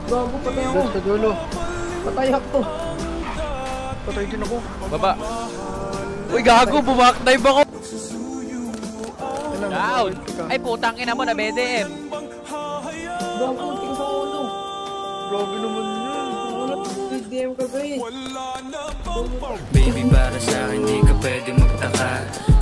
Gago, patay ako. Sa dulo. Patay ako. Patay din ako. Baba. Uy, gago, bumakdive ako. Down. Ay, putang ina mo na BDM. Gago, tingin sa ulo. Grabe naman yun. Wala, BDM ka guys. Baby, para sa akin di ka pwede magtaka.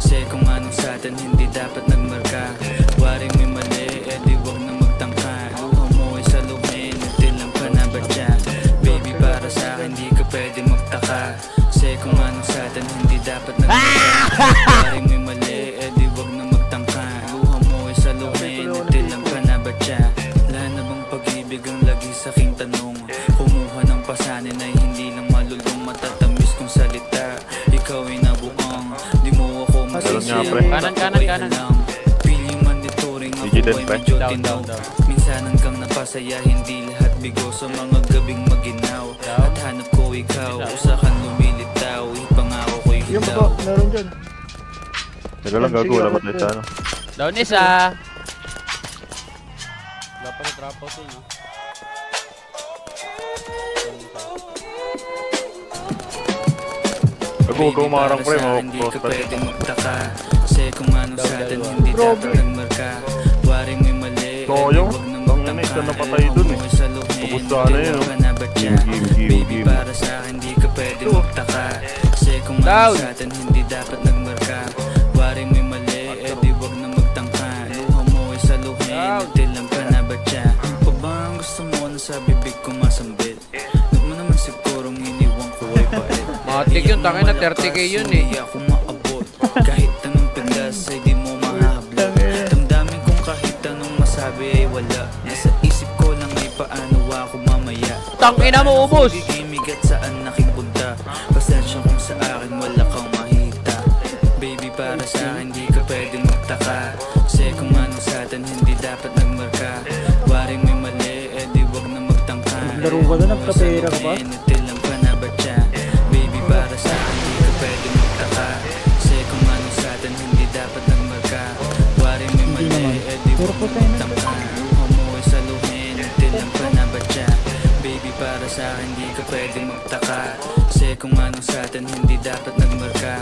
Kasi kung anong sa'tin hindi dapat nagmarka. Waring may mali, edi wag na magtangka. Luha mo ay saluhin, nagtilang ka na ba dya? Baby, para sa akin di ka pwede magtaka. Kasi kung anong sa'tin hindi dapat nagmarka. Waring may mali, edi wag na magtangka. Luha mo ay saluhin, nagtilang ka na ba dya? Wala na bang pag-ibig ang lagi sa aking tanong? Kumuha ng pasanin ay hindi lang malulong. Matatamis kong salita, ikaw ay nabuang. Di mo ako masisiyang. Kanan. Piling monitoring ako ay medyo tinaw. Minsan hanggang napasaya, hindi lahat bigo. Sa mga gabing maginaw at hanap ko ikaw. Usakan lumilitaw, ipangako ko'y Yung hilaw. baba, meron dyan. Teka lang, gago, wala pa tayo sa ano. Down isa. Wala pa na drop out yun, no? Gago, huwag ka umarang pre, Hindi ka ma-cross pa pwede magtaka. Kasi kung ano sa'tin hindi dapat nagmarka. Waring may mali, Toyo, wag na ang nanay ka napatay dun eh. Ubus sana yun, Baby, para sa akin di ka pwede magtaka. Kasi kung ano sa'tin hindi dapat nagmarka. Waring may mali, edi wag na magtangka. Luha mo ay saluhin, nagtilang ka na ba dya? Pag ba ang gusto mo na sa bibig ko masambit? Huwag mo naman sigurong iniwan ko ay bait. Matik yun, tangin na 30k yun eh. Hindi ako maabot. Kahit anong pindas ay di mo mahabla. Damdamin kong kahit anong masabi ay wala. Nasa isip ko lang ay paano ako mamaya. Tangina mo, ubos. Gigimigat saan nakipunta. Pasensya kung sa akin wala kang mahita. Baby, para sa akin di ka pwede magtaka. Kasi kung ano sa'tin hindi dapat nagmarka. Waring may mali, edi wag na magtangka. Laro ka na, nagkapera ka ba? Natilang ka na ba dya? Baby, para sa akin di ka pwede magtaka. Kasi kung ano sa'tin hindi dapat nagmarka. Waring may mali, edi wag na magtangka. Luha mo ay saluhin, natilang ka na ba dya? Baby, para sa akin di ka pwede magtaka. Kasi kung ano sa'tin hindi dapat nagmarka.